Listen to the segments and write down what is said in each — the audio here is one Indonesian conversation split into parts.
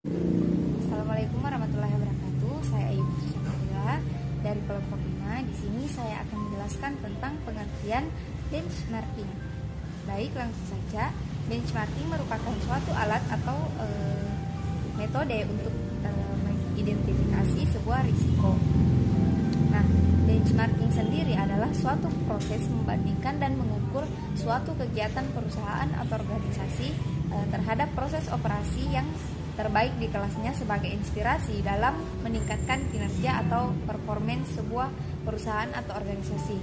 Assalamualaikum warahmatullahi wabarakatuh. Saya Ayu Putri Syamila dari kelompok 5. Di sini saya akan menjelaskan tentang pengertian benchmarking. Baik, langsung saja. Benchmarking merupakan suatu alat atau metode untuk mengidentifikasi sebuah risiko. Nah, benchmarking sendiri adalah suatu proses membandingkan dan mengukur suatu kegiatan perusahaan atau organisasi terhadap proses operasi yang terbaik di kelasnya sebagai inspirasi dalam meningkatkan kinerja atau performance sebuah perusahaan atau organisasi.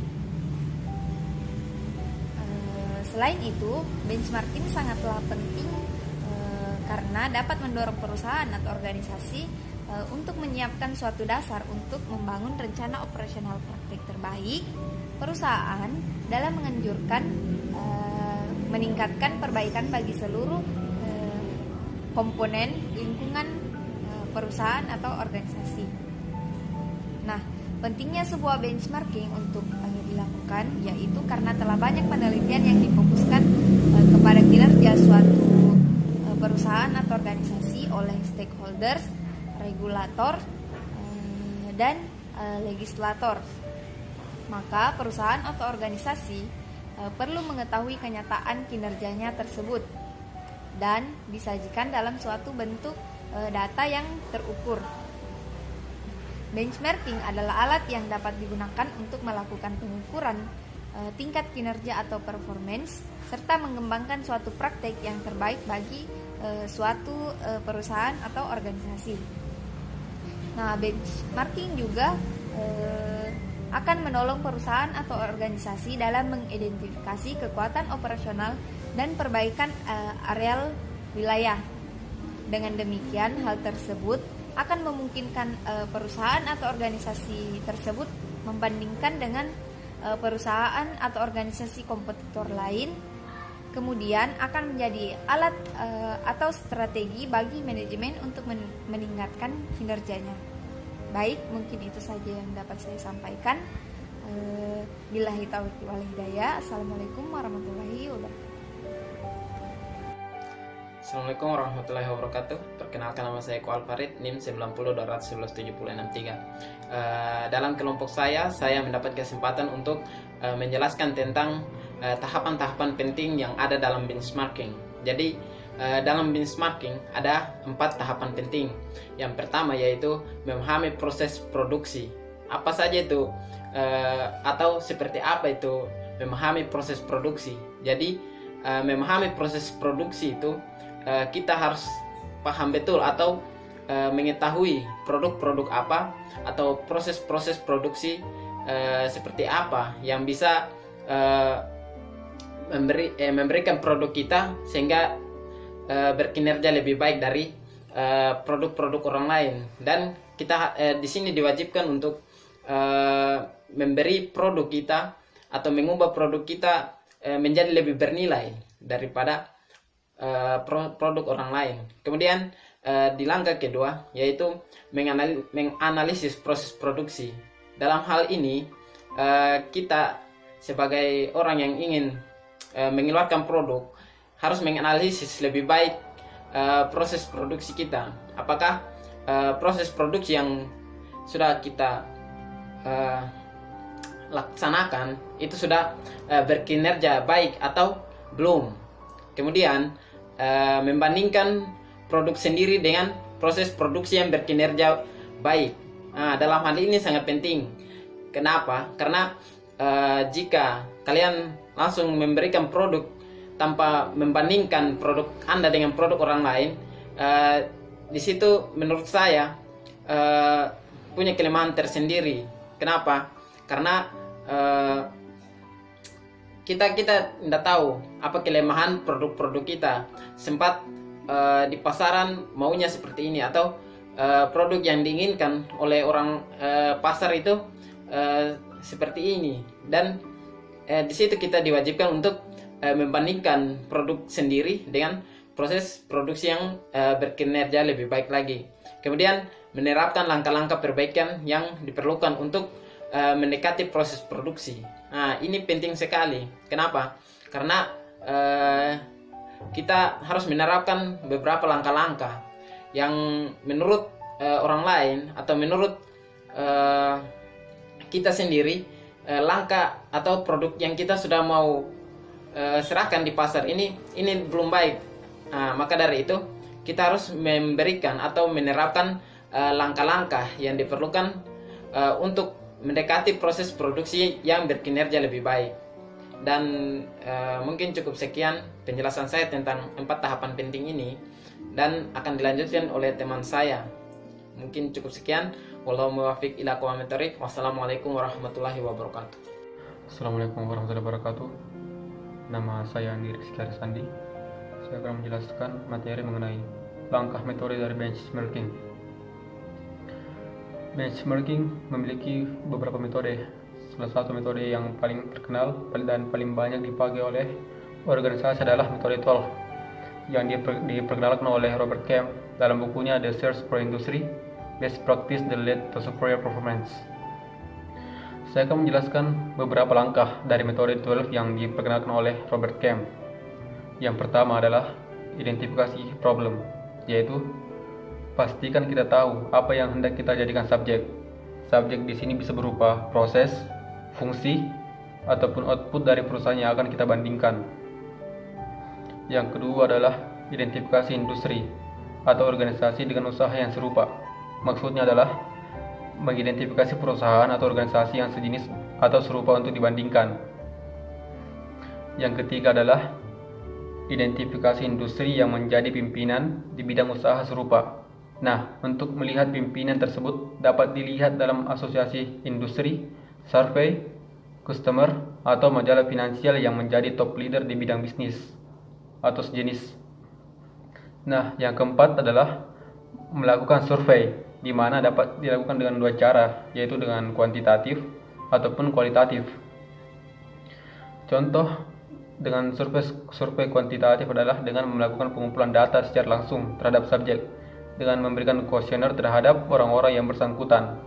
Selain itu, benchmarking sangatlah penting karena dapat mendorong perusahaan atau organisasi untuk menyiapkan suatu dasar untuk membangun rencana operasional praktik terbaik perusahaan dalam menganjurkan meningkatkan perbaikan bagi seluruh komponen lingkungan perusahaan atau organisasi. Nah, pentingnya sebuah benchmarking untuk dilakukan yaitu karena telah banyak penelitian yang difokuskan kepada kinerja suatu perusahaan atau organisasi oleh stakeholders, regulator, dan legislator. Maka perusahaan atau organisasi perlu mengetahui kenyataan kinerjanya tersebut dan disajikan dalam suatu bentuk data yang terukur. Benchmarking adalah alat yang dapat digunakan untuk melakukan pengukuran tingkat kinerja atau performance serta mengembangkan suatu praktek yang terbaik bagi suatu perusahaan atau organisasi. Nah, benchmarking juga akan menolong perusahaan atau organisasi dalam mengidentifikasi kekuatan operasional dan perbaikan areal wilayah. Dengan demikian, hal tersebut akan memungkinkan perusahaan atau organisasi tersebut membandingkan dengan perusahaan atau organisasi kompetitor lain, kemudian akan menjadi alat atau strategi bagi manajemen untuk meningkatkan kinerjanya. Baik, mungkin itu saja yang dapat saya sampaikan. Billahi taufiq wal hidayah. Assalamualaikum warahmatullahi wabarakatuh. Assalamualaikum warahmatullahi wabarakatuh. Perkenalkan, nama saya Eko Alfarid, NIM 90.211.763. Dalam kelompok saya mendapat kesempatan untuk menjelaskan tentang tahapan-tahapan penting yang ada dalam benchmarking. Jadi dalam benchmarking ada 4 tahapan penting. Yang pertama yaitu memahami proses produksi. Apa saja itu atau seperti apa itu memahami proses produksi. Jadi memahami proses produksi itu kita harus paham betul atau mengetahui produk-produk apa atau proses-proses produksi seperti apa yang bisa memberikan produk kita sehingga berkinerja lebih baik dari produk-produk orang lain. Dan kita di sini diwajibkan untuk memberi produk kita atau mengubah produk kita menjadi lebih bernilai daripada produk orang lain. Kemudian di langkah kedua yaitu menganalisis proses produksi. Dalam hal ini kita sebagai orang yang ingin mengeluarkan produk harus menganalisis lebih baik proses produksi kita. Apakah proses produksi yang sudah kita laksanakan itu sudah berkinerja baik atau belum. Kemudian membandingkan produk sendiri dengan proses produksi yang berkinerja baik. Nah, dalam hal ini sangat penting. Kenapa? Karena jika kalian langsung memberikan produk tanpa membandingkan produk Anda dengan produk orang lain, di situ menurut saya punya kelemahan tersendiri. Kenapa? Karena kita tidak tahu apa kelemahan produk-produk kita. Sempat di pasaran maunya seperti ini atau produk yang diinginkan oleh orang pasar itu seperti ini. Dan di situ kita diwajibkan untuk membandingkan produk sendiri dengan proses produksi yang berkinerja lebih baik lagi. Kemudian menerapkan langkah-langkah perbaikan yang diperlukan untuk mendekati proses produksi. Nah, ini penting sekali. Kenapa? Karena kita harus menerapkan beberapa langkah-langkah. yang menurut orang lain atau menurut kita sendiri langkah atau produk yang kita sudah mau serahkan di pasar ini belum baik. Maka dari itu kita harus memberikan atau menerapkan langkah-langkah yang diperlukan untuk mendekati proses produksi yang berkinerja lebih baik. Dan mungkin cukup sekian penjelasan saya tentang 4 tahapan penting ini, dan akan dilanjutkan oleh teman saya. Mungkin cukup sekian. Wallahu muwaffiq ila aqwamit thoriq. Wassalamualaikum warahmatullahi wabarakatuh. Assalamualaikum warahmatullahi wabarakatuh. Nama saya Andi Rizky Arisandi. Saya akan menjelaskan materi mengenai langkah metode dari benchmarking. Benchmarking memiliki beberapa metode. Salah satu metode yang paling terkenal dan paling banyak dipakai oleh organisasi adalah metode 12 yang diperkenalkan oleh Robert Kemp dalam bukunya The Search for Industry: Best Practice that Lead to Superior Performance. Saya akan menjelaskan beberapa langkah dari metode 12 yang diperkenalkan oleh Robert Kemp. Yang pertama adalah identifikasi problem, yaitu pastikan kita tahu apa yang hendak kita jadikan subjek. Subjek di sini bisa berupa proses, fungsi, ataupun output dari perusahaan yang akan kita bandingkan. Yang kedua adalah identifikasi industri atau organisasi dengan usaha yang serupa. Maksudnya adalah mengidentifikasi perusahaan atau organisasi yang sejenis atau serupa untuk dibandingkan. Yang ketiga adalah identifikasi industri yang menjadi pimpinan di bidang usaha serupa. Nah, untuk melihat pimpinan tersebut dapat dilihat dalam asosiasi industri, survei, customer, atau majalah finansial yang menjadi top leader di bidang bisnis atau sejenis. Nah, yang keempat adalah melakukan survei, di mana dapat dilakukan dengan 2 cara, yaitu dengan kuantitatif ataupun kualitatif. Contoh dengan survei kuantitatif adalah dengan melakukan pengumpulan data secara langsung terhadap subjek dengan memberikan kuesioner terhadap orang-orang yang bersangkutan.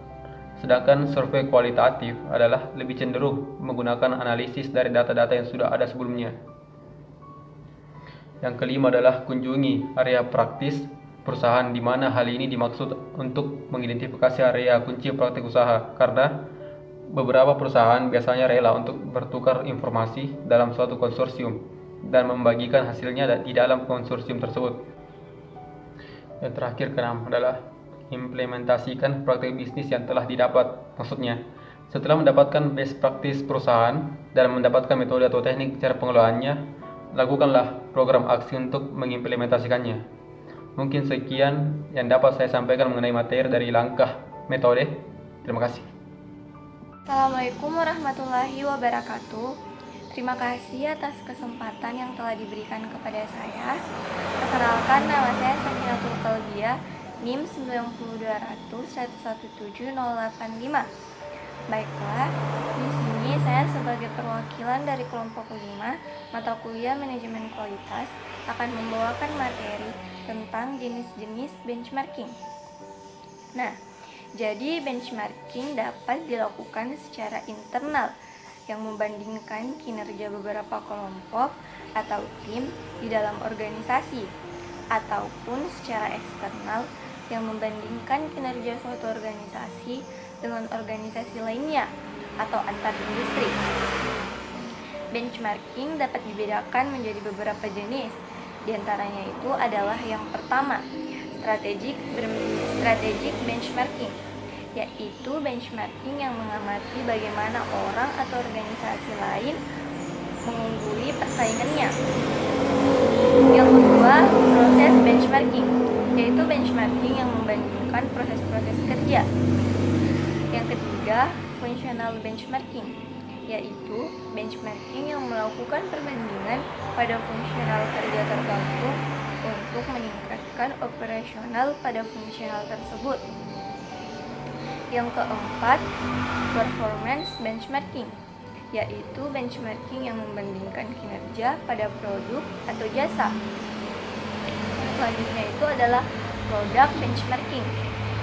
Sedangkan survei kualitatif adalah lebih cenderung menggunakan analisis dari data-data yang sudah ada sebelumnya. Yang kelima adalah kunjungi area praktis perusahaan, di mana hal ini dimaksud untuk mengidentifikasi area kunci praktik usaha, karena beberapa perusahaan biasanya rela untuk bertukar informasi dalam suatu konsorsium dan membagikan hasilnya di dalam konsorsium tersebut. Yang terakhir, keenam adalah implementasikan praktik bisnis yang telah didapat. Maksudnya, setelah mendapatkan best practice perusahaan dan mendapatkan metode atau teknik cara pengelolaannya, lakukanlah program aksi untuk mengimplementasikannya. Mungkin sekian yang dapat saya sampaikan mengenai materi dari langkah metode. Terima kasih. Assalamualaikum warahmatullahi wabarakatuh. Terima kasih atas kesempatan yang telah diberikan kepada saya. Perkenalkan, nama saya Sakinatul Kalbia, NIM 90200117085. Baiklah, di sini saya sebagai perwakilan dari kelompok 5 mata kuliah manajemen kualitas akan membawakan materi tentang jenis-jenis benchmarking. Nah, jadi benchmarking dapat dilakukan secara internal yang membandingkan kinerja beberapa kelompok atau tim di dalam organisasi, ataupun secara eksternal yang membandingkan kinerja suatu organisasi dengan organisasi lainnya atau antar industri. Benchmarking dapat dibedakan menjadi beberapa jenis. Di antaranya itu adalah yang pertama, strategic benchmarking, yaitu benchmarking yang mengamati bagaimana orang atau organisasi lain mengungguli persaingannya. Yang kedua, proses benchmarking, yaitu benchmarking yang membandingkan proses-proses kerja. Yang ketiga, functional benchmarking, yaitu benchmarking yang melakukan perbandingan pada fungsional kerja tertentu untuk meningkatkan operasional pada fungsional tersebut. Yang keempat, performance benchmarking, yaitu benchmarking yang membandingkan kinerja pada produk atau jasa. Selanjutnya itu adalah product benchmarking,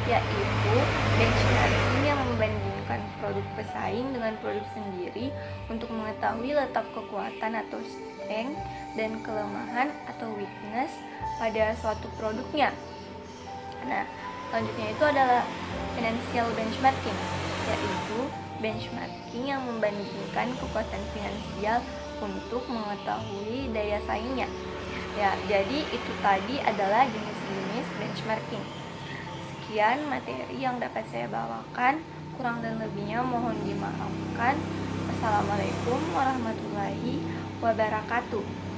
yaitu benchmarking yang membandingkan produk pesaing dengan produk sendiri untuk mengetahui letak kekuatan atau strength dan kelemahan atau weakness pada suatu produknya. Nah, selanjutnya itu adalah financial benchmarking, yaitu benchmarking yang membandingkan kekuatan finansial untuk mengetahui daya saingnya. Ya, jadi itu tadi adalah jenis-jenis benchmarking. Sekian materi yang dapat saya bawakan, kurang dan lebihnya mohon dimaafkan. Wassalamualaikum warahmatullahi wabarakatuh.